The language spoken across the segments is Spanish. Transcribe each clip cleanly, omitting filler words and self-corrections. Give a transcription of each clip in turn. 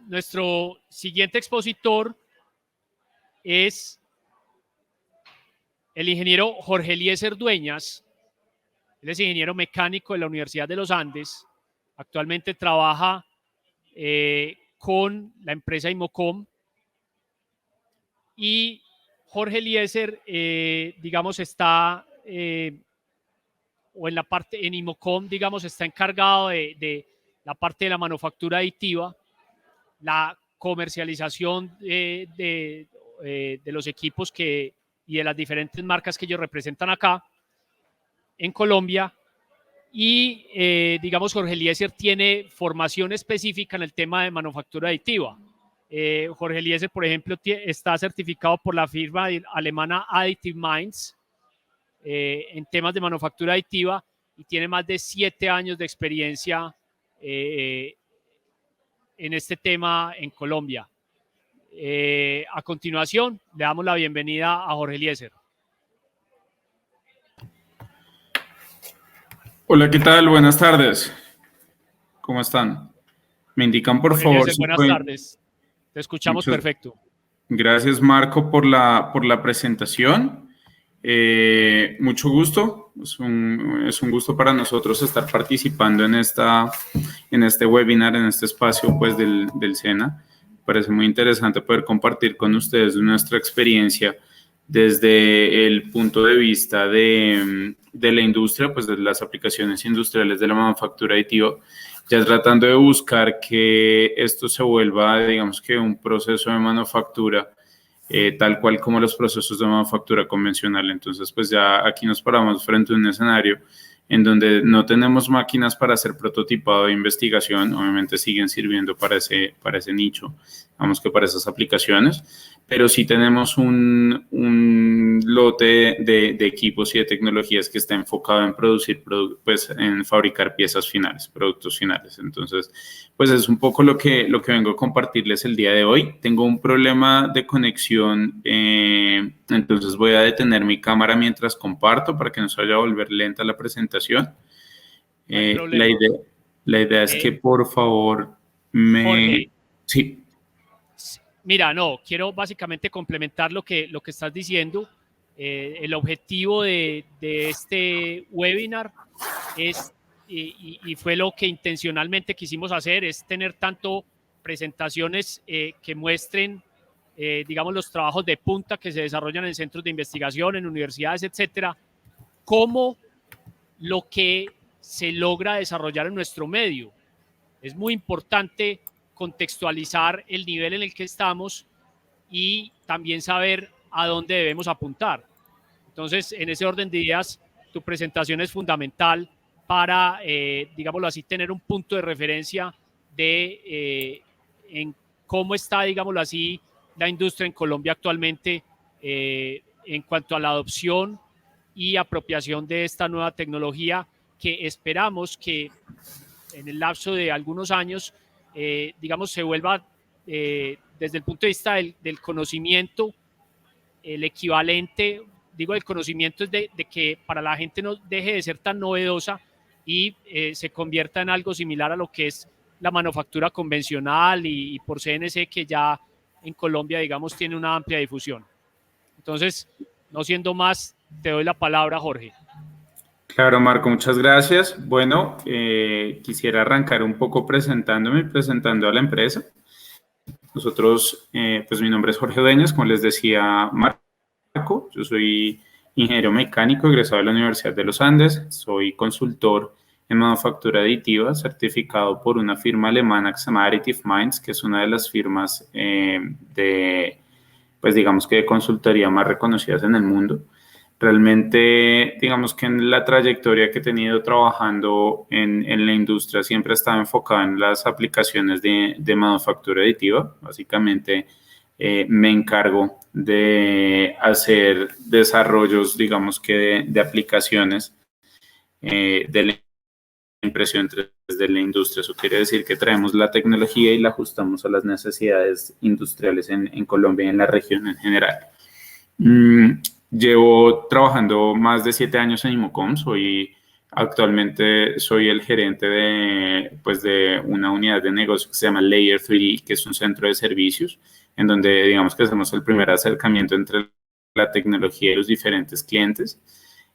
Nuestro siguiente expositor es el ingeniero Jorge Eliezer Dueñas. Él es ingeniero mecánico de la Universidad de los Andes. Actualmente trabaja con la empresa Imocom. Y Jorge Eliezer, digamos, está, o en la parte, en Imocom, digamos, está encargado de la parte de la manufactura aditiva, la comercialización de los equipos y de las diferentes marcas que ellos representan acá en Colombia. Y, digamos, Jorge Eliezer tiene formación específica en el tema de manufactura aditiva. Jorge Eliezer, por ejemplo, está certificado por la firma alemana Additive Minds en temas de manufactura aditiva y tiene más de 7 años de experiencia en este tema en Colombia. A continuación, le damos la bienvenida a Jorge Eliezer. Hola, ¿qué tal? Buenas tardes. ¿Cómo están? Me indican, por favor, Eliezer, buenas tardes. Te escuchamos perfecto. Gracias, Marco, por la presentación. Mucho gusto. Es un gusto para nosotros estar participando en este webinar, en este espacio pues, del SENA. Me parece muy interesante poder compartir con ustedes nuestra experiencia desde el punto de vista de la industria, pues de las aplicaciones industriales de la manufactura aditiva, ya tratando de buscar que esto se vuelva, digamos que un proceso de manufactura tal cual como los procesos de manufactura convencional. Entonces, pues ya aquí nos paramos frente a un escenario en donde no tenemos máquinas para hacer prototipado de investigación, obviamente siguen sirviendo para ese nicho, digamos que para esas aplicaciones, pero sí tenemos un lote de equipos y de tecnologías que está enfocado en producir, pues en fabricar piezas finales, productos finales. Entonces, pues es un poco lo que vengo a compartirles el día de hoy. Tengo un problema de conexión, entonces voy a detener mi cámara mientras comparto para que no se vaya a volver lenta la presentación. No hay problema. La idea es que por favor Jorge, sí. Mira, no, quiero básicamente complementar lo que estás diciendo. El objetivo de este webinar es, y fue lo que intencionalmente quisimos hacer, es tener tanto presentaciones que muestren, digamos, los trabajos de punta que se desarrollan en centros de investigación, en universidades, etcétera, como lo que se logra desarrollar en nuestro medio. Es muy importante contextualizar el nivel en el que estamos y también saber a dónde debemos apuntar. Entonces, en ese orden de ideas, tu presentación es fundamental para, digámoslo así, tener un punto de referencia de en cómo está, digámoslo así, la industria en Colombia actualmente en cuanto a la adopción y apropiación de esta nueva tecnología que esperamos que en el lapso de algunos años, digamos, se vuelva desde el punto de vista del conocimiento, el equivalente, digo, el conocimiento es de que para la gente no deje de ser tan novedosa y se convierta en algo similar a lo que es la manufactura convencional y por CNC, que ya en Colombia, digamos, tiene una amplia difusión. Entonces, no siendo más, te doy la palabra, Jorge. Claro, Marco, muchas gracias. Bueno, quisiera arrancar un poco presentando a la empresa. Nosotros, pues mi nombre es Jorge Dueñas, como les decía Marco, yo soy ingeniero mecánico egresado de la Universidad de los Andes, soy consultor en manufactura aditiva, certificado por una firma alemana que se llama Additive Minds, que es una de las firmas pues digamos que de consultoría más reconocidas en el mundo. Realmente, digamos que en la trayectoria que he tenido trabajando en la industria siempre he estado enfocado en las aplicaciones de manufactura aditiva. Básicamente, me encargo de hacer desarrollos, digamos que de aplicaciones de la impresión 3D de la industria. Eso quiere decir que traemos la tecnología y la ajustamos a las necesidades industriales en Colombia y en la región en general. Llevo trabajando más de 7 años en Imocom, soy Actualmente soy el gerente de una unidad de negocio que se llama Layer 3D, que es un centro de servicios, en donde digamos que hacemos el primer acercamiento entre la tecnología y los diferentes clientes.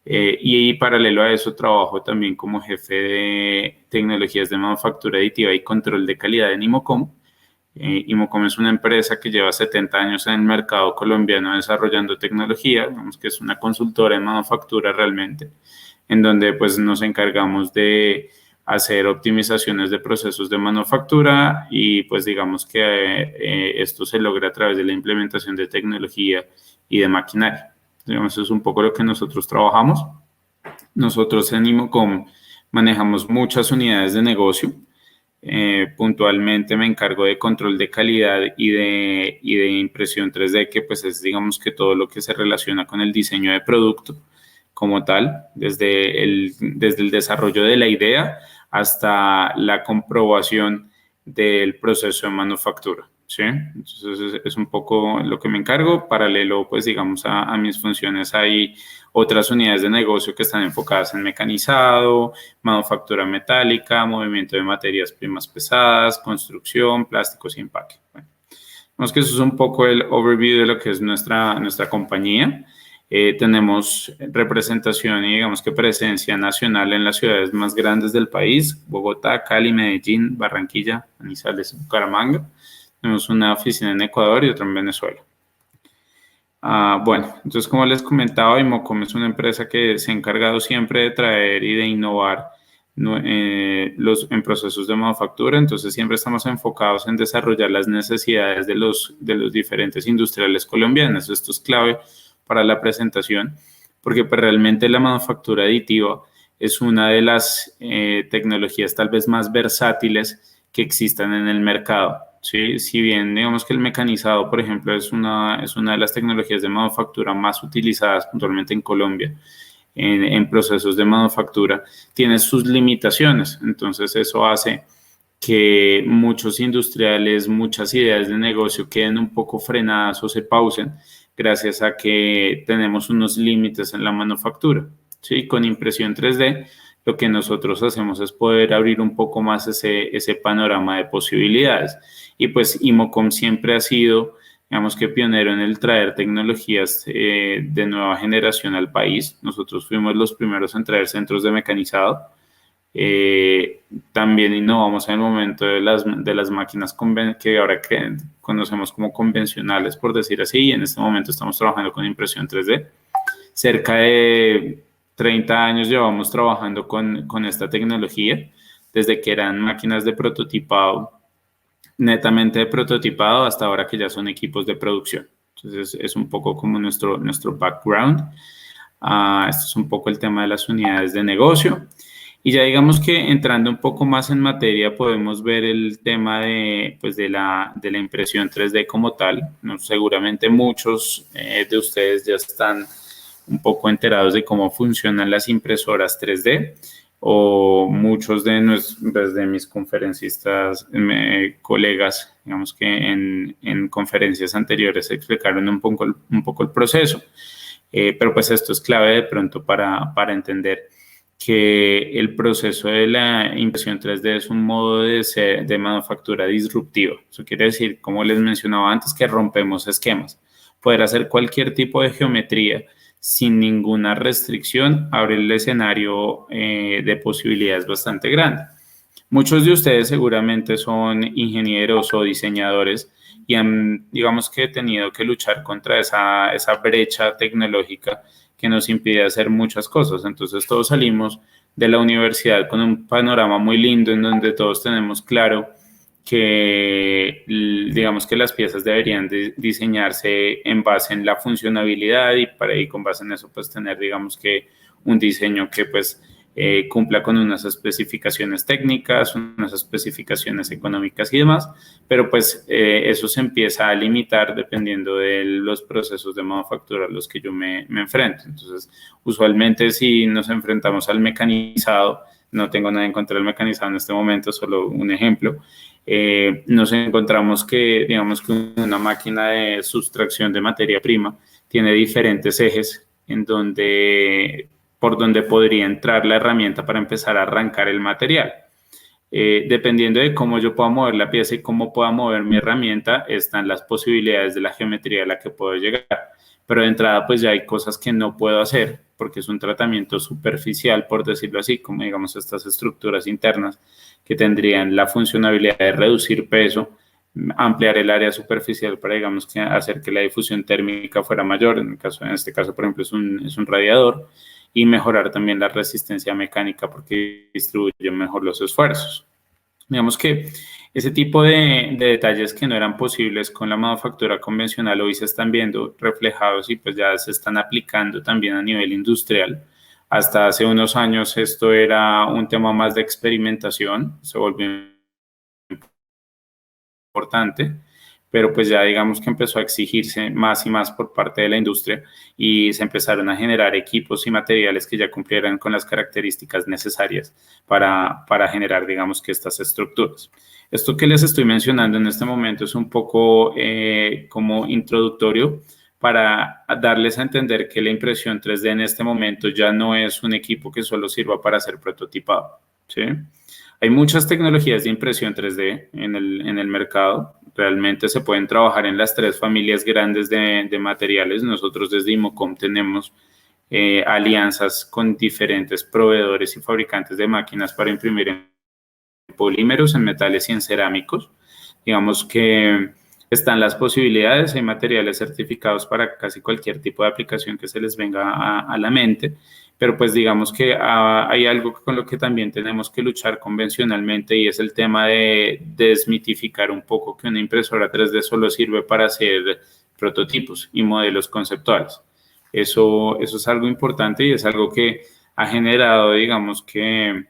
Y paralelo a eso trabajo también como jefe de tecnologías de manufactura aditiva y control de calidad en Imocom. Imocom es una empresa que lleva 70 años en el mercado colombiano desarrollando tecnología, digamos que es una consultora en manufactura realmente, en donde pues nos encargamos de hacer optimizaciones de procesos de manufactura y pues digamos que esto se logra a través de la implementación de tecnología y de maquinaria. Digamos, eso es un poco lo que nosotros trabajamos. Nosotros en Imocom manejamos muchas unidades de negocio. Puntualmente me encargo de control de calidad y de impresión 3D, que pues es digamos que todo lo que se relaciona con el diseño de producto como tal, desde el desarrollo de la idea hasta la comprobación del proceso de manufactura, ¿sí? Entonces es un poco lo que me encargo. Paralelo, pues digamos, a mis funciones hay otras unidades de negocio que están enfocadas en mecanizado, manufactura metálica, movimiento de materias primas pesadas, construcción, plásticos y empaque. Bueno, vemos que eso es un poco el overview de lo que es nuestra compañía. Tenemos representación y digamos que presencia nacional en las ciudades más grandes del país: Bogotá, Cali, Medellín, Barranquilla, Manizales, Bucaramanga. Tenemos una oficina en Ecuador y otra en Venezuela. Bueno, entonces como les comentaba, Imocom es una empresa que se ha encargado siempre de traer y de innovar en procesos de manufactura. Entonces siempre estamos enfocados en desarrollar las necesidades de los diferentes industriales colombianos. Esto es clave para la presentación, porque pues, realmente la manufactura aditiva es una de las tecnologías tal vez más versátiles que existan en el mercado, ¿sí? Si bien digamos que el mecanizado, por ejemplo, es una de las tecnologías de manufactura más utilizadas puntualmente en Colombia, en procesos de manufactura, tiene sus limitaciones. Entonces eso hace que muchos industriales, muchas ideas de negocio queden un poco frenadas o se pausen gracias a que tenemos unos límites en la manufactura, ¿sí? Con impresión 3D, lo que nosotros hacemos es poder abrir un poco más ese panorama de posibilidades. Y pues Imocom siempre ha sido, digamos que pionero en el traer tecnologías de nueva generación al país. Nosotros fuimos los primeros en traer centros de mecanizado. También innovamos en el momento de las máquinas que ahora conocemos como convencionales, por decir así, y en este momento estamos trabajando con impresión 3D. Cerca de 30 años llevamos trabajando con esta tecnología, desde que eran máquinas de prototipado, netamente de prototipado, hasta ahora que ya son equipos de producción. Entonces es un poco como nuestro background. Esto es un poco el tema de las unidades de negocio. Y ya digamos que entrando un poco más en materia, podemos ver el tema de la impresión 3D como tal, ¿no? Seguramente muchos de ustedes ya están un poco enterados de cómo funcionan las impresoras 3D, o muchos de mis conferencistas, colegas, digamos que en conferencias anteriores explicaron un poco el proceso. Pero pues esto es clave de pronto para entender que el proceso de la impresión 3D es un modo de manufactura disruptivo. Eso quiere decir, como les mencionaba antes, que rompemos esquemas. Poder hacer cualquier tipo de geometría sin ninguna restricción abre el escenario de posibilidades bastante grande. Muchos de ustedes seguramente son ingenieros o diseñadores y han, digamos que, tenido que luchar contra esa brecha tecnológica que nos impide hacer muchas cosas. Entonces todos salimos de la universidad con un panorama muy lindo en donde todos tenemos claro que digamos que las piezas deberían diseñarse en base en la funcionalidad y con base en eso pues tener digamos que un diseño que pues cumpla con unas especificaciones técnicas, unas especificaciones económicas y demás, pero pues eso se empieza a limitar dependiendo de los procesos de manufactura a los que yo me enfrento. Entonces, usualmente si nos enfrentamos al mecanizado, no tengo nada en contra del mecanizado en este momento, solo un ejemplo, nos encontramos que, digamos que una máquina de sustracción de materia prima tiene diferentes ejes en donde por donde podría entrar la herramienta para empezar a arrancar el material. Dependiendo de cómo yo pueda mover la pieza y cómo pueda mover mi herramienta, están las posibilidades de la geometría a la que puedo llegar. Pero de entrada, pues ya hay cosas que no puedo hacer porque es un tratamiento superficial, por decirlo así, como digamos estas estructuras internas que tendrían la funcionalidad de reducir peso, ampliar el área superficial para, digamos, que hacer que la difusión térmica fuera mayor, en este caso, por ejemplo, es un radiador, y mejorar también la resistencia mecánica porque distribuye mejor los esfuerzos. Digamos que ese tipo de detalles que no eran posibles con la manufactura convencional hoy se están viendo reflejados y pues ya se están aplicando también a nivel industrial. Hasta hace unos años esto era un tema más de experimentación, se volvió importante, pero pues ya digamos que empezó a exigirse más y más por parte de la industria y se empezaron a generar equipos y materiales que ya cumplieran con las características necesarias para generar, digamos, que estas estructuras. Esto que les estoy mencionando en este momento es un poco como introductorio para darles a entender que la impresión 3D en este momento ya no es un equipo que solo sirva para hacer prototipado, ¿sí? Hay muchas tecnologías de impresión 3D en el mercado. Realmente se pueden trabajar en las tres familias grandes de materiales. Nosotros desde Imocom tenemos alianzas con diferentes proveedores y fabricantes de máquinas para imprimir en polímeros, en metales y en cerámicos. Digamos que están las posibilidades, hay materiales certificados para casi cualquier tipo de aplicación que se les venga a la mente, pero pues digamos que hay algo con lo que también tenemos que luchar convencionalmente y es el tema de desmitificar un poco que una impresora 3D solo sirve para hacer prototipos y modelos conceptuales. Eso es algo importante y es algo que ha generado, digamos que,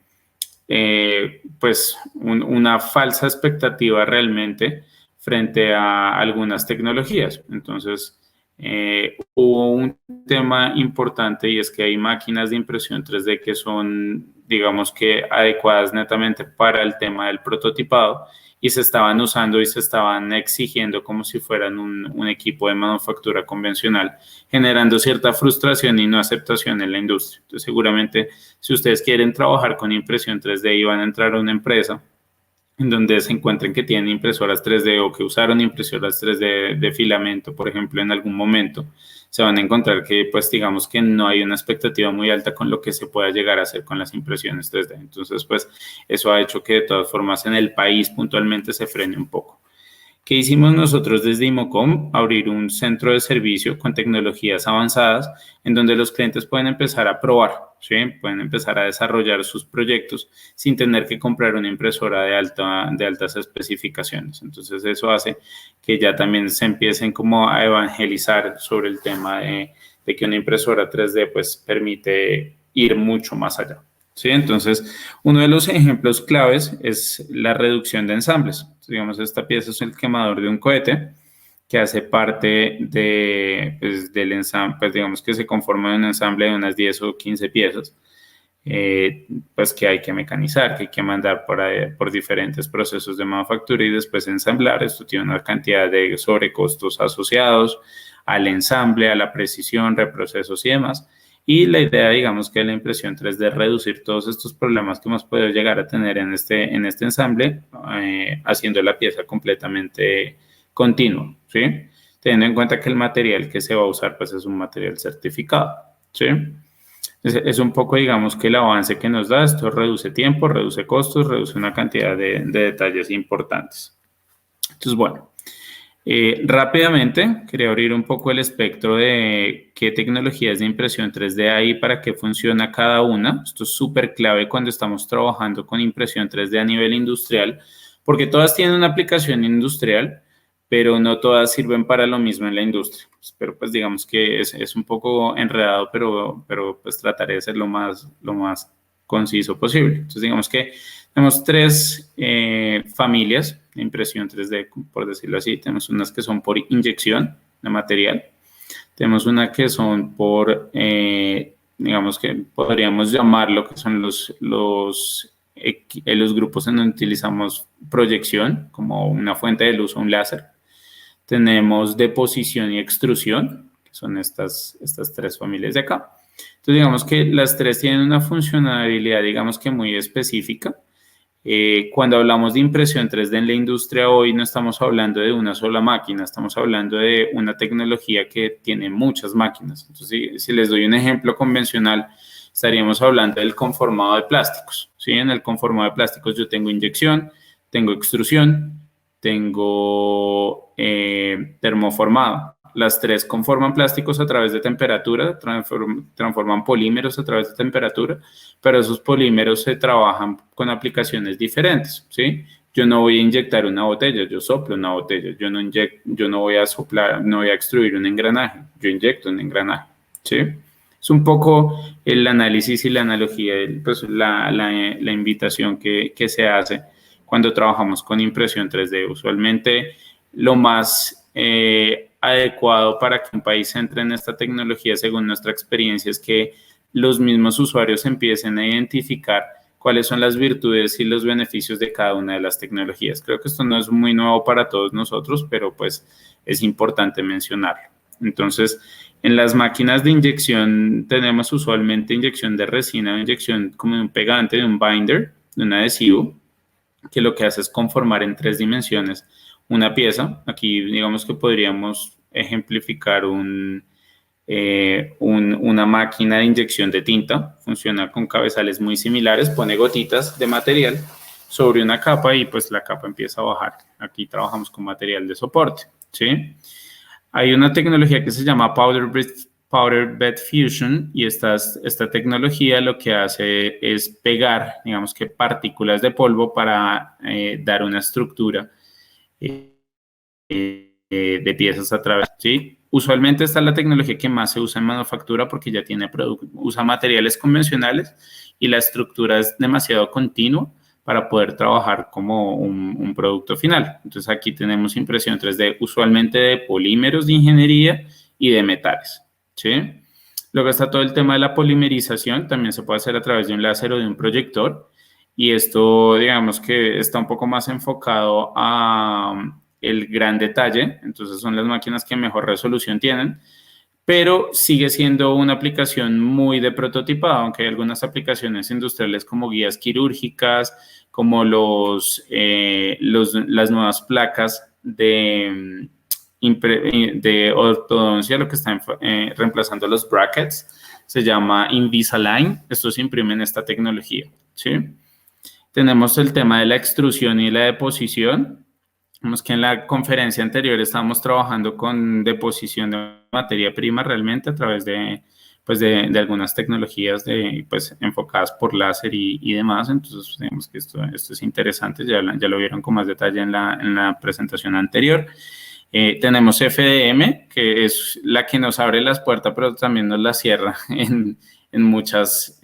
pues una falsa expectativa realmente frente a algunas tecnologías. Entonces, hubo un tema importante y es que hay máquinas de impresión 3D que son, digamos que, adecuadas netamente para el tema del prototipado y se estaban usando y se estaban exigiendo como si fueran un equipo de manufactura convencional, generando cierta frustración y no aceptación en la industria. Entonces, seguramente, si ustedes quieren trabajar con impresión 3D y van a entrar a una empresa en donde se encuentren que tienen impresoras 3D o que usaron impresoras 3D de filamento, por ejemplo, en algún momento, se van a encontrar que, pues, digamos que no hay una expectativa muy alta con lo que se pueda llegar a hacer con las impresiones 3D. Entonces, pues, eso ha hecho que de todas formas en el país puntualmente se frene un poco. ¿Qué hicimos nosotros desde Imocom? Abrir un centro de servicio con tecnologías avanzadas en donde los clientes pueden empezar a probar, ¿sí? Pueden empezar a desarrollar sus proyectos sin tener que comprar una impresora de altas especificaciones. Entonces eso hace que ya también se empiecen como a evangelizar sobre el tema de que una impresora 3D pues permite ir mucho más allá. ¿Sí? Entonces, uno de los ejemplos claves es la reducción de ensambles. Entonces, digamos, esta pieza es el quemador de un cohete que hace parte del ensamble, pues digamos que se conforma de un ensamble de unas 10 o 15 piezas, pues que hay que mecanizar, que hay que mandar por diferentes procesos de manufactura y después ensamblar. Esto tiene una cantidad de sobrecostos asociados al ensamble, a la precisión, reprocesos y demás. Y la idea, digamos, que de la impresión 3D es reducir todos estos problemas que hemos podido llegar a tener en este ensamble, haciendo la pieza completamente continua, ¿sí? Teniendo en cuenta que el material que se va a usar, pues, es un material certificado, ¿sí? Es un poco, digamos, que el avance que nos da, esto reduce tiempo, reduce costos, reduce una cantidad de detalles importantes. Entonces, bueno. Rápidamente, quería abrir un poco el espectro de qué tecnologías de impresión 3D hay para qué funciona cada una. Esto es súper clave cuando estamos trabajando con impresión 3D a nivel industrial, porque todas tienen una aplicación industrial, pero no todas sirven para lo mismo en la industria. Pero pues digamos que es un poco enredado, pero pues trataré de ser lo más conciso posible. Entonces digamos que tenemos tres familias de impresión 3D, por decirlo así. Tenemos unas que son por inyección de material. Tenemos una que son por, digamos que podríamos llamarlo que son los grupos en donde utilizamos proyección, como una fuente de luz o un láser. Tenemos deposición y extrusión, que son estas tres familias de acá. Entonces, digamos que las tres tienen una funcionalidad, digamos que muy específica. Cuando hablamos de impresión 3D en la industria hoy, no estamos hablando de una sola máquina, estamos hablando de una tecnología que tiene muchas máquinas. Entonces, si les doy un ejemplo convencional, estaríamos hablando del conformado de plásticos. ¿Sí? En el conformado de plásticos yo tengo inyección, tengo extrusión, tengo termoformado. Las tres conforman plásticos a través de temperatura, transforman polímeros a través de temperatura, pero esos polímeros se trabajan con aplicaciones diferentes, ¿sí? Yo no voy a inyectar una botella, yo soplo una botella, yo no voy a soplar, no voy a extruir un engranaje, yo inyecto un engranaje, ¿sí? Es un poco el análisis y la analogía, pues la invitación que se hace cuando trabajamos con impresión 3D. Usualmente lo más adecuado para que un país entre en esta tecnología, según nuestra experiencia, es que los mismos usuarios empiecen a identificar cuáles son las virtudes y los beneficios de cada una de las tecnologías. Creo que esto no es muy nuevo para todos nosotros, pero pues es importante mencionarlo. Entonces, en las máquinas de inyección tenemos usualmente inyección de resina o inyección como de un pegante, de un binder, de un adhesivo, que lo que hace es conformar en 3 dimensiones una pieza. Aquí digamos que podríamos ejemplificar una máquina de inyección de tinta. Funciona con cabezales muy similares, pone gotitas de material sobre una capa y pues la capa empieza a bajar. Aquí trabajamos con material de soporte, ¿sí? Hay una tecnología que se llama Powder Bed Fusion y esta tecnología lo que hace es pegar, digamos que partículas de polvo para dar una estructura de piezas a través, ¿sí? Usualmente esta es la tecnología que más se usa en manufactura porque ya usa materiales convencionales y la estructura es demasiado continua para poder trabajar como un producto final. Entonces aquí tenemos impresión 3D usualmente de polímeros de ingeniería y de metales, ¿sí? Luego está todo el tema de la polimerización, también se puede hacer a través de un láser o de un proyector y esto digamos que está un poco más enfocado a el gran detalle, entonces son las máquinas que mejor resolución tienen, pero sigue siendo una aplicación muy de prototipado, aunque hay algunas aplicaciones industriales como guías quirúrgicas, como las nuevas placas de ortodoncia, lo que están reemplazando los brackets, se llama Invisalign, estos imprimen esta tecnología, ¿sí? Tenemos el tema de la extrusión y la deposición. Vemos que en la conferencia anterior estábamos trabajando con deposición de materia prima realmente a través pues de algunas tecnologías pues, enfocadas por láser y demás. Entonces, digamos que esto es interesante, ya lo vieron con más detalle en la presentación anterior. Tenemos FDM, que es la que nos abre las puertas, pero también nos las cierra en muchas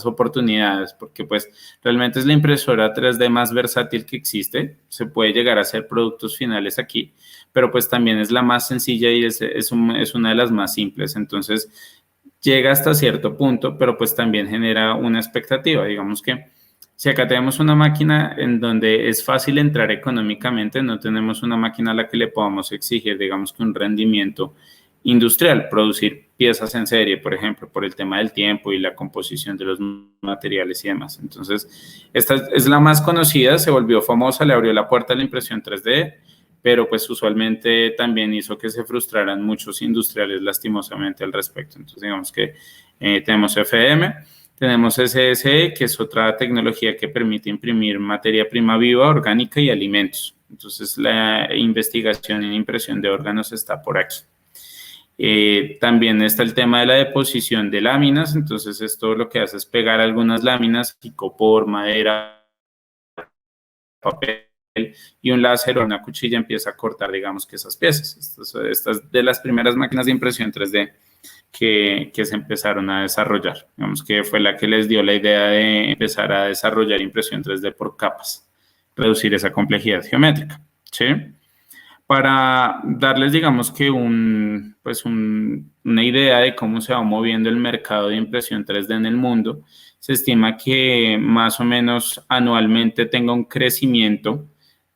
oportunidades, porque pues realmente es la impresora 3D más versátil que existe. Se puede llegar a hacer productos finales aquí, pero pues también es la más sencilla y es una de las más simples. Entonces llega hasta cierto punto, pero pues también genera una expectativa. Digamos que si acá tenemos una máquina en donde es fácil entrar económicamente, no tenemos una máquina a la que le podamos exigir, digamos que un rendimiento industrial, producir piezas en serie, por ejemplo, por el tema del tiempo y la composición de los materiales y demás. Entonces, esta es la más conocida, se volvió famosa, le abrió la puerta a la impresión 3D, pero pues usualmente también hizo que se frustraran muchos industriales lastimosamente al respecto. Entonces, digamos que tenemos FDM. Tenemos SSE, que es otra tecnología que permite imprimir materia prima viva, orgánica y alimentos. Entonces, la investigación en impresión de órganos está por aquí. También está el tema de la deposición de láminas. Entonces, esto lo que hace es pegar algunas láminas, icopor, madera, papel, y un láser o una cuchilla empieza a cortar, digamos, que esas piezas. Estas de las primeras máquinas de impresión 3D que se empezaron a desarrollar. Digamos que fue la que les dio la idea de empezar a desarrollar impresión 3D por capas, reducir esa complejidad geométrica, ¿sí? Para darles, digamos que una idea de cómo se va moviendo el mercado de impresión 3D en el mundo, se estima que más o menos anualmente tenga un crecimiento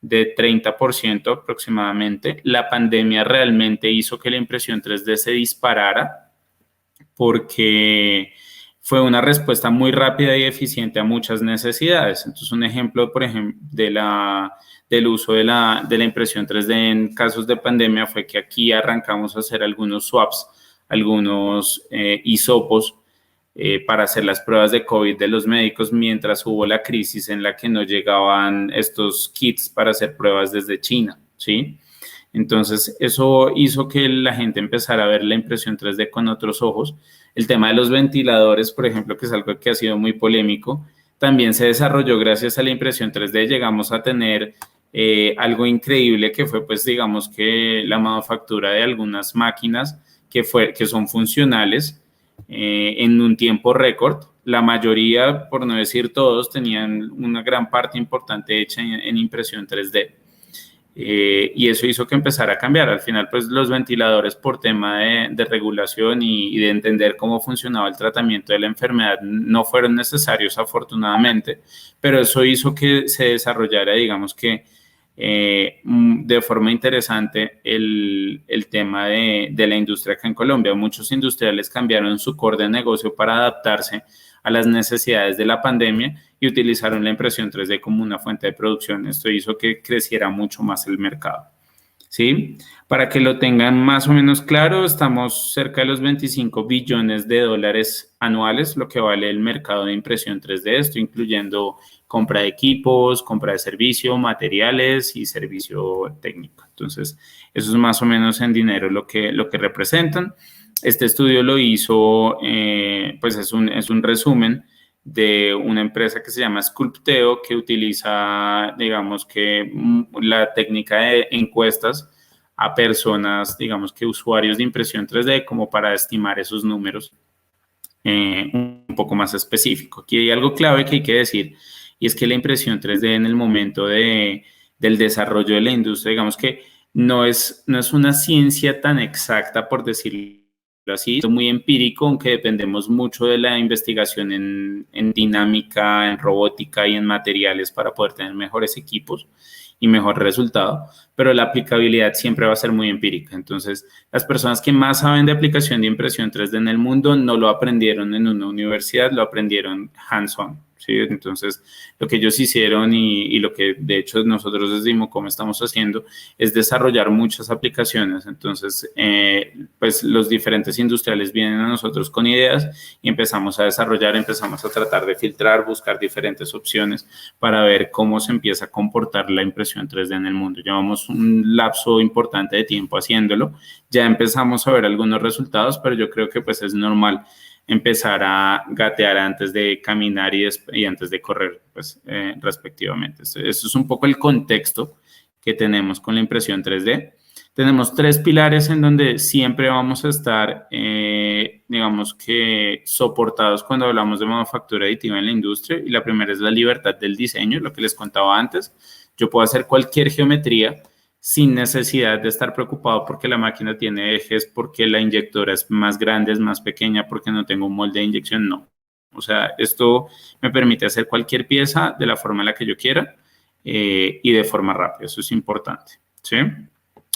de 30% aproximadamente. La pandemia realmente hizo que la impresión 3D se disparara, porque fue una respuesta muy rápida y eficiente a muchas necesidades. Entonces, un ejemplo, por ejemplo, del uso de la impresión 3D en casos de pandemia fue que aquí arrancamos a hacer algunos swaps, algunos hisopos para hacer las pruebas de COVID de los médicos mientras hubo la crisis en la que no llegaban estos kits para hacer pruebas desde China, ¿sí? Entonces, eso hizo que la gente empezara a ver la impresión 3D con otros ojos. El tema de los ventiladores, por ejemplo, que es algo que ha sido muy polémico, también se desarrolló gracias a la impresión 3D. Llegamos a tener algo increíble que fue, pues, digamos que la manufactura de algunas máquinas que son funcionales en un tiempo récord. La mayoría, por no decir todos, tenían una gran parte importante hecha en impresión 3D. Y eso hizo que empezara a cambiar. Al final, pues los ventiladores por tema de regulación y de entender cómo funcionaba el tratamiento de la enfermedad no fueron necesarios, afortunadamente, pero eso hizo que se desarrollara, digamos que de forma interesante el tema de la industria acá en Colombia. Muchos industriales cambiaron su core de negocio para adaptarse a las necesidades de la pandemia y utilizaron la impresión 3D como una fuente de producción. Esto hizo que creciera mucho más el mercado, ¿sí? Para que lo tengan más o menos claro, estamos cerca de los 25 billones de dólares anuales, lo que vale el mercado de impresión 3D, esto incluyendo compra de equipos, compra de servicio, materiales y servicio técnico. Entonces, eso es más o menos en dinero lo que representan. Este estudio lo hizo, pues es un resumen de una empresa que se llama Sculpteo, que utiliza, digamos que la técnica de encuestas a personas, digamos que usuarios de impresión 3D, como para estimar esos números un poco más específico. Aquí hay algo clave que hay que decir, y es que la impresión 3D en el momento del desarrollo de la industria, digamos que no es una ciencia tan exacta, por decirlo así, es muy empírico, aunque dependemos mucho de la investigación en dinámica, en robótica y en materiales para poder tener mejores equipos y mejor resultado, pero la aplicabilidad siempre va a ser muy empírica. Entonces, las personas que más saben de aplicación de impresión 3D en el mundo no lo aprendieron en una universidad, lo aprendieron hands-on, ¿sí? Entonces, lo que ellos hicieron y lo que de hecho nosotros desde IMOCOM estamos haciendo es desarrollar muchas aplicaciones. Entonces, pues los diferentes industriales vienen a nosotros con ideas y empezamos a desarrollar, empezamos a tratar de filtrar, buscar diferentes opciones para ver cómo se empieza a comportar la impresión 3D en el mundo. Llevamos un lapso importante de tiempo haciéndolo, ya empezamos a ver algunos resultados, pero yo creo que pues es normal empezar a gatear antes de caminar y antes de correr, pues, respectivamente. Eso es un poco el contexto que tenemos con la impresión 3D. Tenemos 3 pilares en donde siempre vamos a estar, digamos que, soportados cuando hablamos de manufactura aditiva en la industria, y la primera es la libertad del diseño, lo que les contaba antes. Yo puedo hacer cualquier geometría sin necesidad de estar preocupado porque la máquina tiene ejes, porque la inyectora es más grande, es más pequeña, porque no tengo un molde de inyección, no. O sea, esto me permite hacer cualquier pieza de la forma en la que yo quiera y de forma rápida, eso es importante, ¿sí?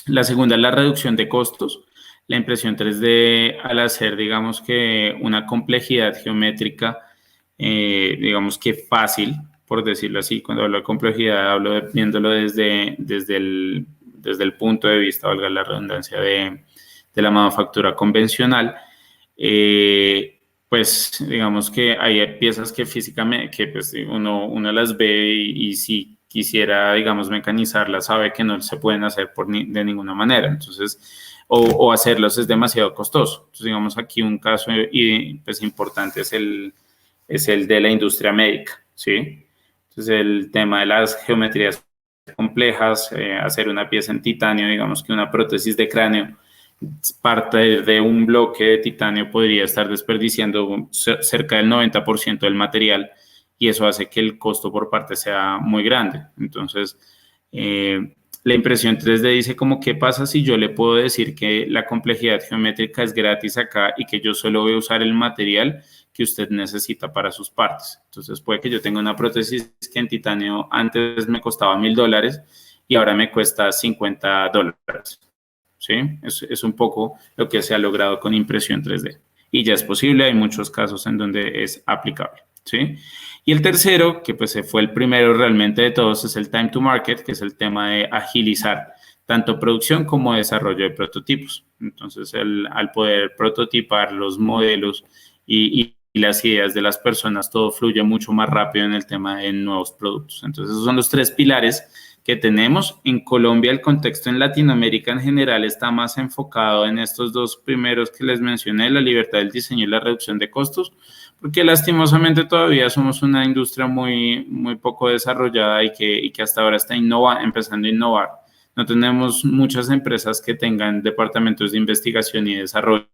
La segunda es la reducción de costos. La impresión 3D, al hacer, digamos que una complejidad geométrica, digamos que fácil, por decirlo así. Cuando hablo de complejidad, hablo viéndolo desde el punto de vista, valga la redundancia, de la manufactura convencional. Pues digamos que hay piezas que físicamente, que pues uno las ve y si quisiera, digamos, mecanizarlas, sabe que no se pueden hacer de ninguna manera. Entonces, o hacerlos es demasiado costoso. Entonces, digamos, aquí un caso pues, importante es el de la industria médica, ¿sí? Entonces, el tema de las geometrías complejas, hacer una pieza en titanio, digamos que una prótesis de cráneo, parte de un bloque de titanio podría estar desperdiciando cerca del 90% del material, y eso hace que el costo por parte sea muy grande. Entonces, la impresión 3D dice como, ¿qué pasa si yo le puedo decir que la complejidad geométrica es gratis acá y que yo solo voy a usar el material que usted necesita para sus partes? Entonces, puede que yo tenga una prótesis que en titanio antes me costaba $1,000 y ahora me cuesta $50. ¿Sí? Es un poco lo que se ha logrado con impresión 3D. y ya es posible, hay muchos casos en donde es aplicable, ¿sí? Y el tercero, que pues fue el primero realmente de todos, es el time to market, que es el tema de agilizar tanto producción como desarrollo de prototipos. Entonces, al poder prototipar los modelos y las ideas de las personas, todo fluye mucho más rápido en el tema de nuevos productos. Entonces, esos son los tres pilares que tenemos. En Colombia, el contexto en Latinoamérica en general está más enfocado en estos dos primeros que les mencioné, la libertad del diseño y la reducción de costos, porque lastimosamente todavía somos una industria muy, muy poco desarrollada y que hasta ahora está empezando a innovar. No tenemos muchas empresas que tengan departamentos de investigación y desarrollo,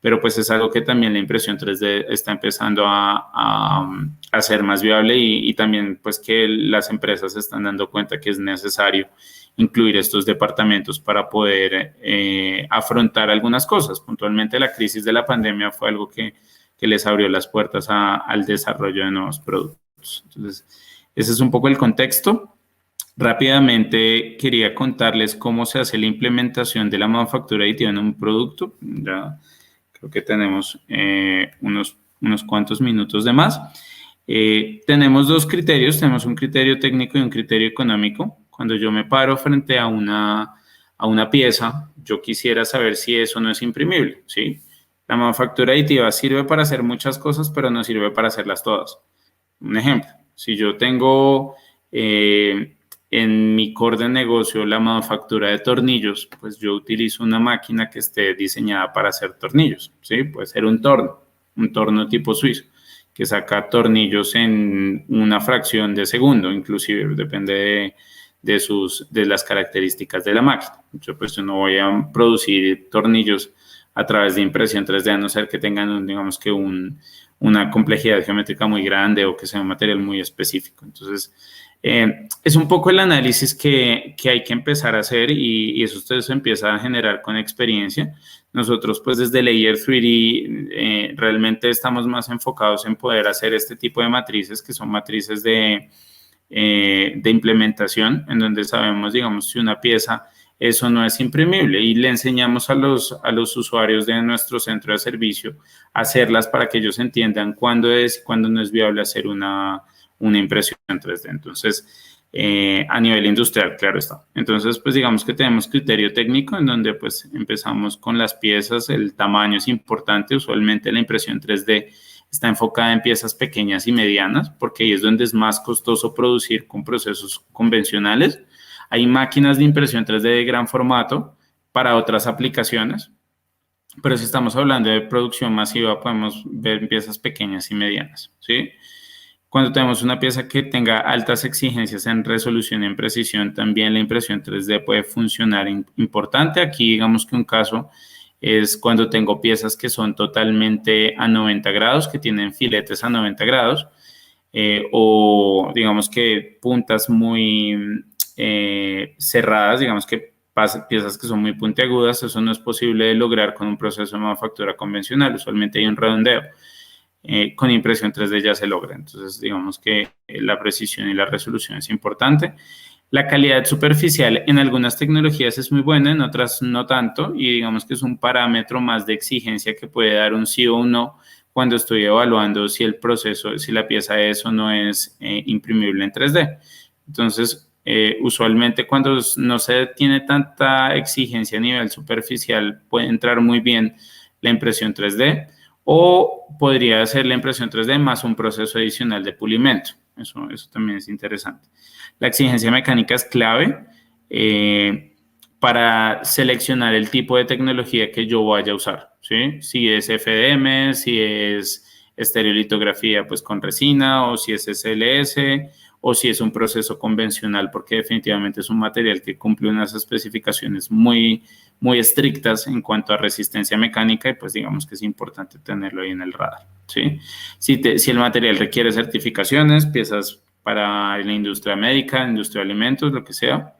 pero pues es algo que también la impresión 3D está empezando a ser más viable y también pues que las empresas se están dando cuenta que es necesario incluir estos departamentos para poder afrontar algunas cosas. Puntualmente la crisis de la pandemia fue algo que les abrió las puertas al desarrollo de nuevos productos. Entonces, ese es un poco el contexto. Rápidamente quería contarles cómo se hace la implementación de la manufactura aditiva en un producto. Ya creo que tenemos unos cuantos minutos de más. Tenemos dos criterios, tenemos un criterio técnico y un criterio económico. Cuando yo me paro frente a una pieza, yo quisiera saber si eso no es imprimible, ¿sí? La manufactura aditiva sirve para hacer muchas cosas, pero no sirve para hacerlas todas. Un ejemplo, si yo tengo en mi core de negocio la manufactura de tornillos, pues yo utilizo una máquina que esté diseñada para hacer tornillos, ¿sí? Puede ser un torno tipo suizo, que saca tornillos en una fracción de segundo, inclusive depende de las características de la máquina. Yo pues no voy a producir tornillos a través de impresión 3D, a no ser que tengan, digamos que una complejidad geométrica muy grande o que sea un material muy específico. Entonces, es un poco el análisis que hay que empezar a hacer y eso ustedes empieza a generar con experiencia. Nosotros, pues desde Layer 3D, realmente estamos más enfocados en poder hacer este tipo de matrices, que son matrices de implementación, en donde sabemos, digamos, si una pieza eso no es imprimible y le enseñamos a los usuarios de nuestro centro de servicio a hacerlas para que ellos entiendan cuándo es y cuándo no es viable hacer una impresión 3D. Entonces, a nivel industrial, claro está. Entonces, pues digamos que tenemos criterio técnico en donde pues empezamos con las piezas, el tamaño es importante, usualmente la impresión 3D está enfocada en piezas pequeñas y medianas, porque ahí es donde es más costoso producir con procesos convencionales. Hay máquinas de impresión 3D de gran formato para otras aplicaciones, pero si estamos hablando de producción masiva, podemos ver piezas pequeñas y medianas, ¿sí? Cuando tenemos una pieza que tenga altas exigencias en resolución y en precisión, también la impresión 3D puede funcionar importante. Aquí digamos que un caso es cuando tengo piezas que son totalmente a 90 grados, que tienen filetes a 90 grados, o digamos que puntas muy cerradas, digamos que piezas que son muy puntiagudas, eso no es posible de lograr con un proceso de manufactura convencional, usualmente hay un redondeo. Con impresión 3D ya se logra, entonces digamos que la precisión y la resolución es importante. La calidad superficial en algunas tecnologías es muy buena, en otras no tanto, y digamos que es un parámetro más de exigencia que puede dar un sí o un no cuando estoy evaluando si el proceso, si la pieza es o no es imprimible en 3D. Entonces, usualmente cuando no se tiene tanta exigencia a nivel superficial, puede entrar muy bien la impresión 3D o podría ser la impresión 3D más un proceso adicional de pulimento. Eso también es interesante. La exigencia mecánica es clave para seleccionar el tipo de tecnología que yo vaya a usar, ¿sí? Si es FDM, si es estereolitografía pues con resina o si es SLS o si es un proceso convencional, porque definitivamente es un material que cumple unas especificaciones muy, muy estrictas en cuanto a resistencia mecánica y pues digamos que es importante tenerlo ahí en el radar, ¿sí? Si el material requiere certificaciones, piezas para la industria médica, industria de alimentos, lo que sea,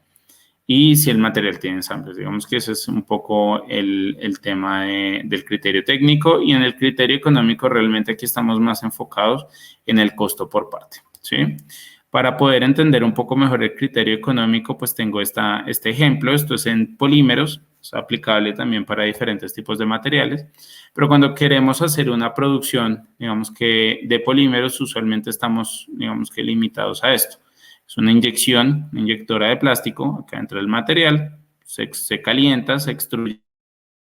y si el material tiene ensambles. Digamos que ese es un poco el tema del criterio técnico y en el criterio económico realmente aquí estamos más enfocados en el costo por parte, ¿sí? Para poder entender un poco mejor el criterio económico, pues tengo este ejemplo. Esto es en polímeros, es aplicable también para diferentes tipos de materiales. Pero cuando queremos hacer una producción, digamos que de polímeros, usualmente estamos, digamos que limitados a esto. Es una inyección, una inyectora de plástico, acá entra el material, se calienta, se extruye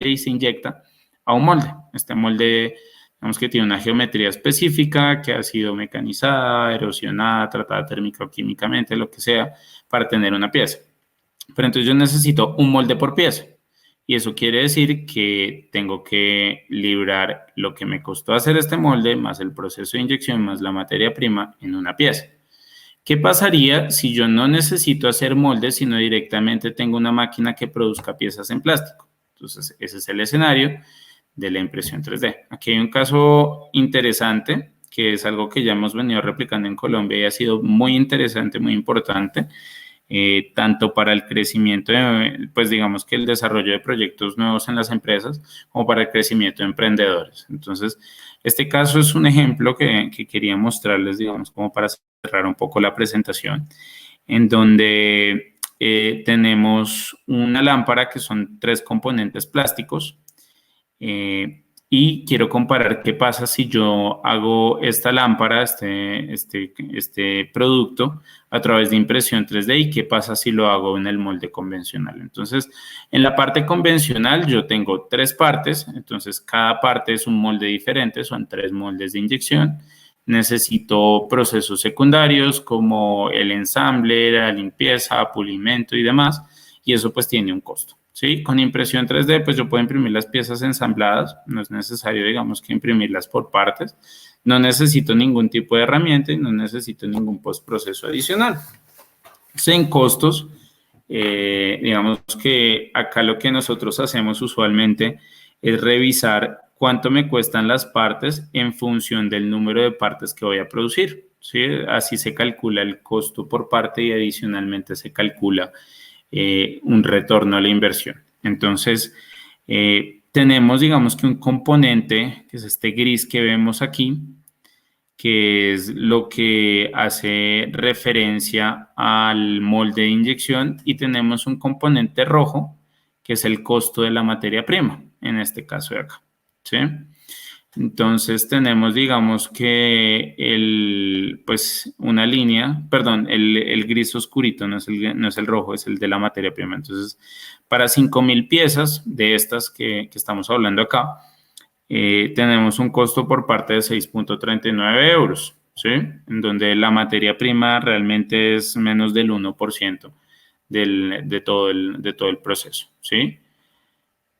y se inyecta a un molde. Este molde, digamos que tiene una geometría específica que ha sido mecanizada, erosionada, tratada térmica o químicamente, lo que sea, para tener una pieza. Pero entonces yo necesito un molde por pieza. Y eso quiere decir que tengo que librar lo que me costó hacer este molde, más el proceso de inyección, más la materia prima en una pieza. ¿Qué pasaría si yo no necesito hacer moldes, sino directamente tengo una máquina que produzca piezas en plástico? Entonces, ese es el escenario de la impresión 3D. Aquí hay un caso interesante, que es algo que ya hemos venido replicando en Colombia y ha sido muy interesante, muy importante, tanto para el crecimiento, pues digamos que el desarrollo de proyectos nuevos en las empresas, como para el crecimiento de emprendedores. Entonces, este caso es un ejemplo que quería mostrarles, digamos, como para cerrar un poco la presentación, en donde tenemos una lámpara que son 3 componentes plásticos, y quiero comparar qué pasa si yo hago esta lámpara, este producto, a través de impresión 3D y qué pasa si lo hago en el molde convencional. Entonces, en la parte convencional yo tengo 3 partes, entonces cada parte es un molde diferente, son 3 moldes de inyección. Necesito procesos secundarios como el ensamble, la limpieza, pulimento y demás, y eso pues tiene un costo. ¿Sí? Con impresión 3D, pues yo puedo imprimir las piezas ensambladas, no es necesario, digamos, que imprimirlas por partes, no necesito ningún tipo de herramienta y no necesito ningún postproceso adicional. En costos, digamos que acá lo que nosotros hacemos usualmente es revisar cuánto me cuestan las partes en función del número de partes que voy a producir, ¿sí? Así se calcula el costo por parte y adicionalmente se calcula un retorno a la inversión. Entonces, tenemos, digamos que un componente, que es este gris que vemos aquí, que es lo que hace referencia al molde de inyección, y tenemos un componente rojo, que es el costo de la materia prima, en este caso de acá, ¿sí? Entonces tenemos, digamos que pues una línea, perdón, el gris oscurito, no es el rojo, es el de la materia prima. Entonces, para 5.000 piezas de estas que estamos hablando acá, tenemos un costo por parte de 6.39 euros, ¿sí? En donde la materia prima realmente es menos del 1% de todo el proceso, ¿sí?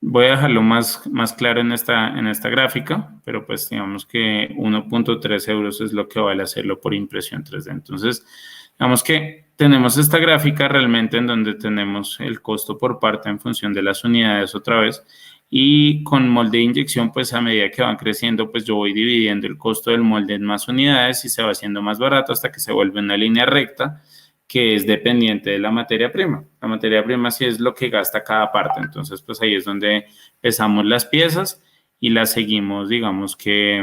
Voy a dejarlo más claro en esta gráfica, pero pues digamos que 1.3 euros es lo que vale hacerlo por impresión 3D. Entonces, digamos que tenemos esta gráfica realmente en donde tenemos el costo por parte en función de las unidades otra vez, y con molde de inyección, pues a medida que van creciendo, pues yo voy dividiendo el costo del molde en más unidades y se va haciendo más barato hasta que se vuelve una línea recta, que es dependiente de la materia prima. La materia prima sí es lo que gasta cada parte, entonces pues ahí es donde pesamos las piezas y las seguimos, digamos que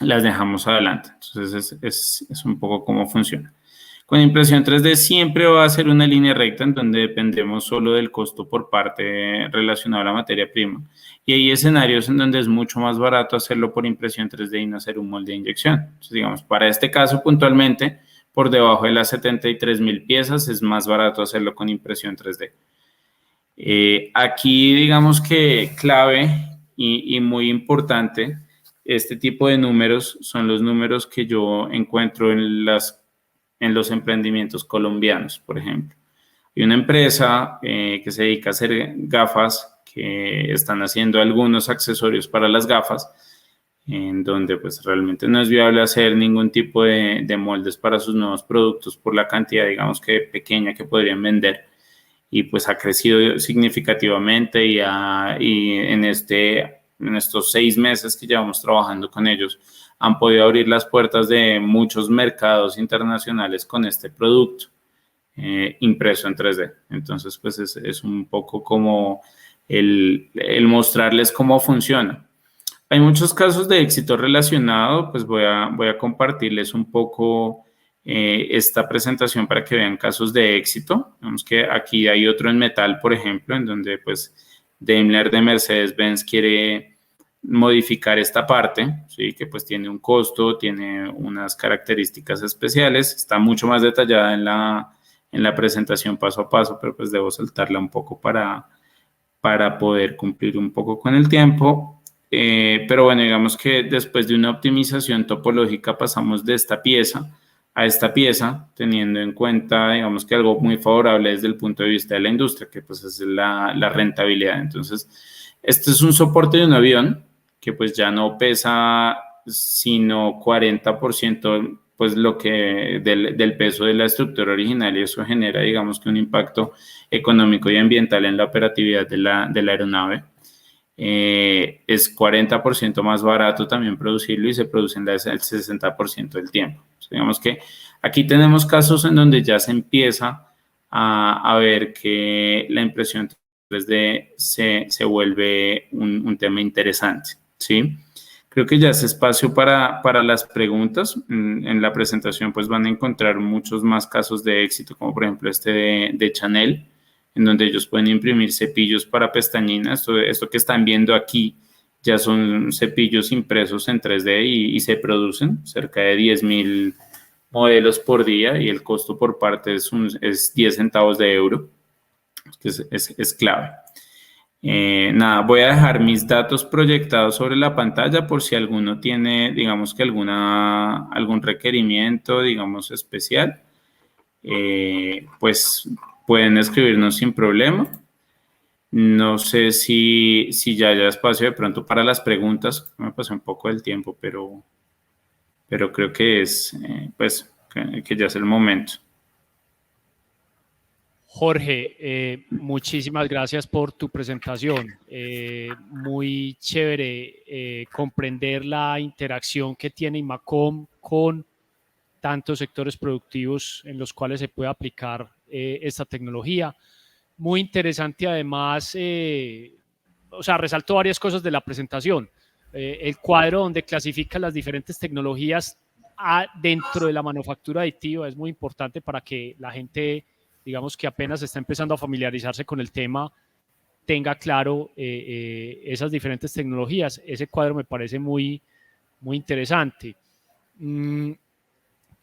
las dejamos adelante. Entonces es un poco cómo funciona. Con impresión 3D siempre va a ser una línea recta en donde dependemos solo del costo por parte relacionado a la materia prima. Y hay escenarios en donde es mucho más barato hacerlo por impresión 3D y no hacer un molde de inyección. Entonces, digamos, para este caso puntualmente, por debajo de las 73.000 piezas es más barato hacerlo con impresión 3D. Aquí digamos que clave y muy importante, este tipo de números son los números que yo encuentro en los emprendimientos colombianos, por ejemplo. Hay una empresa que se dedica a hacer gafas, que están haciendo algunos accesorios para las gafas, en donde pues realmente no es viable hacer ningún tipo de moldes para sus nuevos productos por la cantidad, digamos que pequeña que podrían vender, y pues ha crecido significativamente y en estos 6 meses que llevamos trabajando con ellos han podido abrir las puertas de muchos mercados internacionales con este producto impreso en 3D. Entonces pues es un poco como el mostrarles cómo funciona. Hay muchos casos de éxito relacionado, pues voy a compartirles un poco esta presentación para que vean casos de éxito. Vemos que aquí hay otro en metal, por ejemplo, en donde pues Daimler de Mercedes-Benz quiere modificar esta parte, ¿sí? Que pues tiene un costo, tiene unas características especiales, está mucho más detallada en la presentación paso a paso, pero pues debo saltarla un poco para poder cumplir un poco con el tiempo. Pero bueno, digamos que después de una optimización topológica pasamos de esta pieza a esta pieza, teniendo en cuenta, digamos que algo muy favorable desde el punto de vista de la industria, que pues es la rentabilidad. Entonces, este es un soporte de un avión que pues ya no pesa sino 40%, pues lo que del peso de la estructura original, y eso genera, digamos que un impacto económico y ambiental en la operatividad de la aeronave. Es 40% más barato también producirlo y se produce en el 60% del tiempo. Digamos que aquí tenemos casos en donde ya se empieza a ver que la impresión 3D se vuelve un tema interesante, ¿sí? Creo que ya es espacio para las preguntas. En la presentación pues van a encontrar muchos más casos de éxito, como por ejemplo este de Chanel, en donde ellos pueden imprimir cepillos para pestañinas. Esto que están viendo aquí ya son cepillos impresos en 3D y se producen cerca de 10.000 modelos por día y el costo por parte es 10 centavos de euro, que es clave. Nada, voy a dejar mis datos proyectados sobre la pantalla por si alguno tiene, digamos que algún requerimiento, digamos, especial. Pues pueden escribirnos sin problema. No sé si ya haya espacio de pronto para las preguntas. Me pasé un poco del tiempo, pero creo que es, pues, que ya es el momento. Jorge, muchísimas gracias por tu presentación. Muy chévere comprender la interacción que tiene IMACOM con tantos sectores productivos en los cuales se puede aplicar esta tecnología. Muy interesante además, o sea, resalto varias cosas de la presentación. El cuadro donde clasifica las diferentes tecnologías dentro de la manufactura aditiva es muy importante para que la gente, digamos que apenas está empezando a familiarizarse con el tema, tenga claro esas diferentes tecnologías. Ese cuadro me parece muy, muy interesante.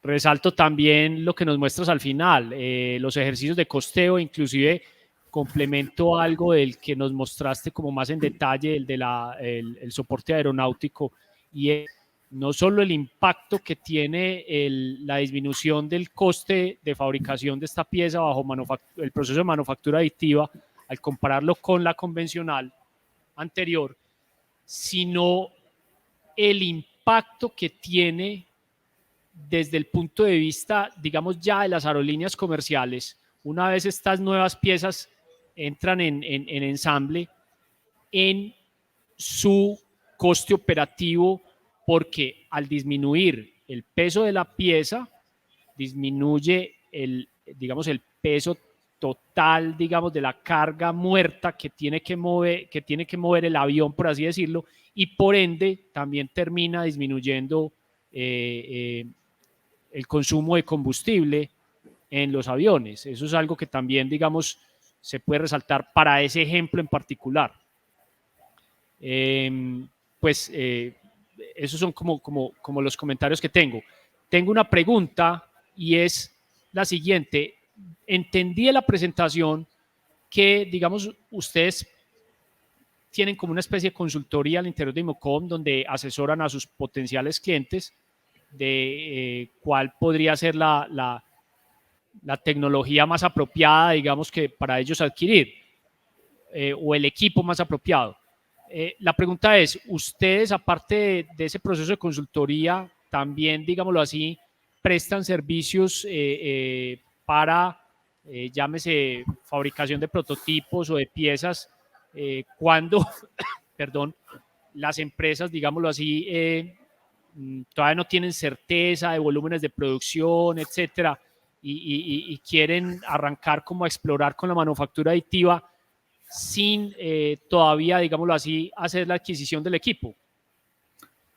Resalto también lo que nos muestras al final, los ejercicios de costeo, inclusive complemento algo del que nos mostraste como más en detalle, el de el soporte aeronáutico, y no solo el impacto que tiene la disminución del coste de fabricación de esta pieza bajo el proceso de manufactura aditiva, al compararlo con la convencional anterior, sino el impacto que tiene desde el punto de vista, digamos, ya de las aerolíneas comerciales. Una vez estas nuevas piezas entran en ensamble, en su coste operativo, porque al disminuir el peso de la pieza, disminuye digamos, el peso total, digamos, de la carga muerta que tiene que mover el avión, por así decirlo, y por ende también termina disminuyendo el consumo de combustible en los aviones. Eso es algo que también, digamos, se puede resaltar para ese ejemplo en particular. Pues esos son como los comentarios que tengo. Tengo una pregunta y es la siguiente. Entendí en la presentación que, digamos, ustedes tienen como una especie de consultoría al interior de IMOCOM donde asesoran a sus potenciales clientes de cuál podría ser la tecnología más apropiada, digamos, que para ellos adquirir, o el equipo más apropiado. La pregunta es, ¿ustedes, aparte de ese proceso de consultoría, también, digámoslo así, prestan servicios para, llámese, fabricación de prototipos o de piezas, cuando, perdón, las empresas, digámoslo así, todavía no tienen certeza de volúmenes de producción, etcétera, y quieren arrancar como a explorar con la manufactura aditiva sin todavía, digámoslo así, hacer la adquisición del equipo?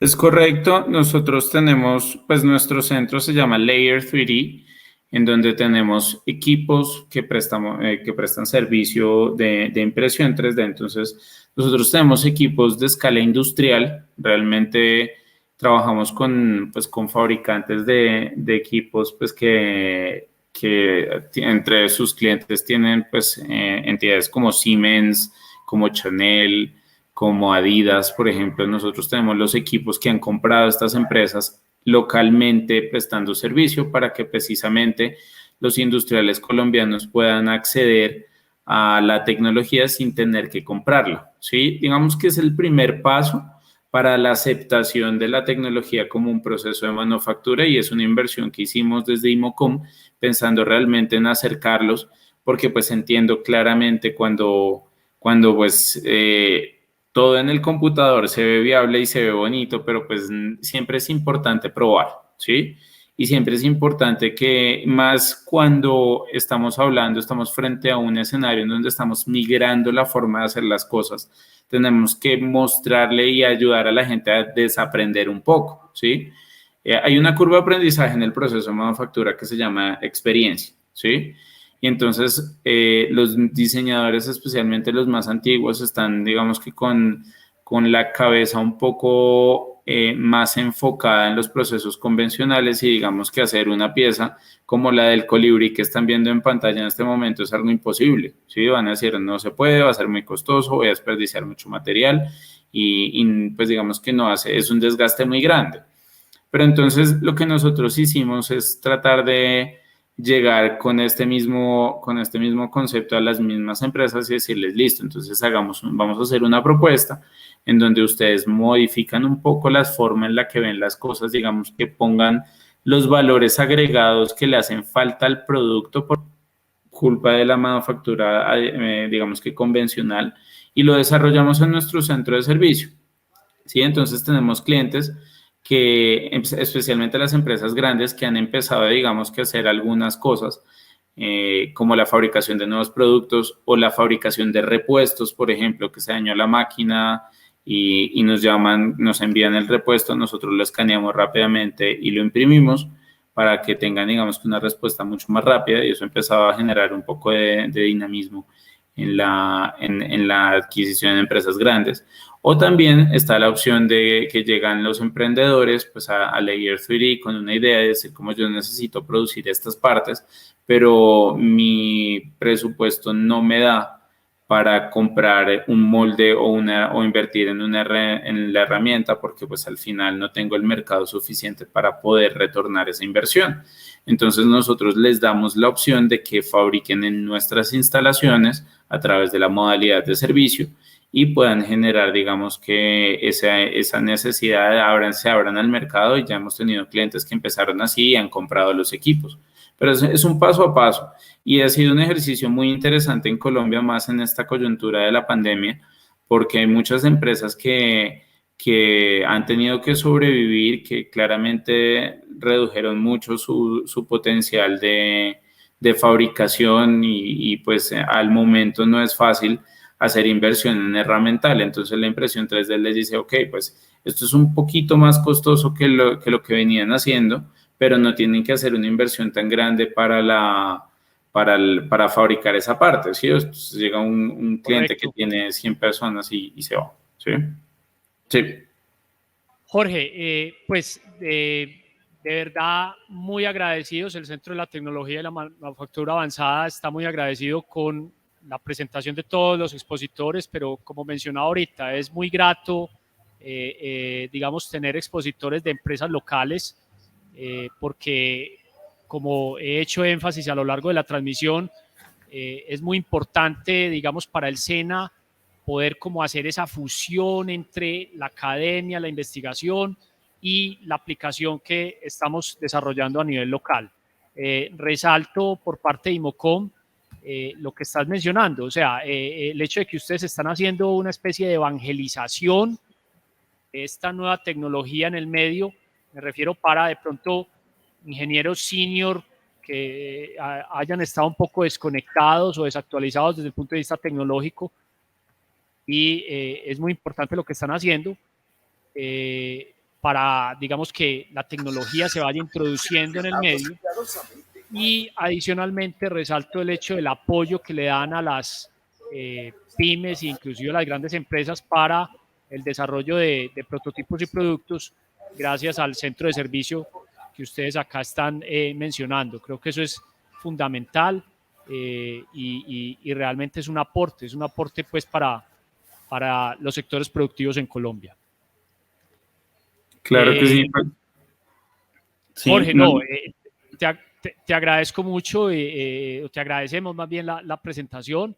Es correcto, nosotros tenemos, pues nuestro centro se llama Layer 3D, en donde tenemos equipos que prestan servicio de impresión 3D. Entonces, nosotros tenemos equipos de escala industrial, realmente trabajamos pues, con fabricantes de equipos pues, que entre sus clientes tienen pues, entidades como Siemens, como Chanel, como Adidas, por ejemplo. Nosotros tenemos los equipos que han comprado estas empresas localmente prestando servicio para que precisamente los industriales colombianos puedan acceder a la tecnología sin tener que comprarla, ¿sí? Digamos que es el primer paso para la aceptación de la tecnología como un proceso de manufactura, y es una inversión que hicimos desde Imocom pensando realmente en acercarlos, porque pues entiendo claramente cuando pues todo en el computador se ve viable y se ve bonito, pero pues siempre es importante probar, ¿sí? Y siempre es importante que más cuando estamos frente a un escenario en donde estamos migrando la forma de hacer las cosas, tenemos que mostrarle y ayudar a la gente a desaprender un poco, ¿sí? Hay una curva de aprendizaje en el proceso de manufactura que se llama experiencia, ¿sí? Y entonces los diseñadores, especialmente los más antiguos, están, digamos que con la cabeza un poco más enfocada en los procesos convencionales, y digamos que hacer una pieza como la del colibrí que están viendo en pantalla en este momento es algo imposible, ¿sí? Van a decir, no se puede, va a ser muy costoso, voy a desperdiciar mucho material y pues digamos que no hace, es un desgaste muy grande. Pero entonces lo que nosotros hicimos es tratar de llegar con este mismo concepto a las mismas empresas y decirles, listo, entonces vamos a hacer una propuesta en donde ustedes modifican un poco las formas en la que ven las cosas, digamos que pongan los valores agregados que le hacen falta al producto por culpa de la manufactura, digamos que convencional, y lo desarrollamos en nuestro centro de servicio. ¿Sí? Entonces tenemos clientes que, especialmente las empresas grandes, que han empezado, digamos, que a hacer algunas cosas, como la fabricación de nuevos productos o la fabricación de repuestos, por ejemplo, que se dañó la máquina y nos llaman, nos envían el repuesto, nosotros lo escaneamos rápidamente y lo imprimimos para que tengan, digamos, una respuesta mucho más rápida, y eso empezaba a generar un poco de dinamismo en la adquisición de empresas grandes. O también está la opción de que llegan los emprendedores pues a Layer 3D con una idea de decir, como yo necesito producir estas partes, pero mi presupuesto no me da para comprar un molde o invertir en la herramienta, porque pues al final no tengo el mercado suficiente para poder retornar esa inversión. Entonces nosotros les damos la opción de que fabriquen en nuestras instalaciones a través de la modalidad de servicio y puedan generar, digamos, que esa necesidad se abran al mercado, y ya hemos tenido clientes que empezaron así y han comprado los equipos. Pero es un paso a paso, y ha sido un ejercicio muy interesante en Colombia, más en esta coyuntura de la pandemia, porque hay muchas empresas que han tenido que sobrevivir, que claramente redujeron mucho su potencial de fabricación y pues al momento no es fácil hacer inversión en herramental. Entonces la impresión 3D les dice, ok, pues esto es un poquito más costoso que lo que venían haciendo, pero no tienen que hacer una inversión tan grande para fabricar esa parte, ¿sí? Entonces llega un cliente que Correcto. tiene 100 personas y se va, ¿sí? Sí. Jorge, pues de verdad muy agradecidos. El Centro de la Tecnología y la Manufactura Avanzada está muy agradecido con la presentación de todos los expositores, pero como mencionaba ahorita, es muy grato, digamos, tener expositores de empresas locales, porque como he hecho énfasis a lo largo de la transmisión, es muy importante, digamos, para el SENA poder como hacer esa fusión entre la academia, la investigación y la aplicación que estamos desarrollando a nivel local. Resalto por parte de IMOCOM lo que estás mencionando, o sea, el hecho de que ustedes están haciendo una especie de evangelización de esta nueva tecnología en el medio, me refiero para de pronto ingenieros senior que hayan estado un poco desconectados o desactualizados desde el punto de vista tecnológico, y es muy importante lo que están haciendo. para, digamos, que la tecnología se vaya introduciendo en el medio. Y adicionalmente resalto el hecho del apoyo que le dan a las pymes e inclusive a las grandes empresas para el desarrollo de prototipos y productos gracias al centro de servicio que ustedes acá están mencionando. Creo que eso es fundamental y realmente es un aporte pues para los sectores productivos en Colombia. Claro que sí. Sí, Jorge, no, te agradezco mucho, te agradecemos más bien la presentación.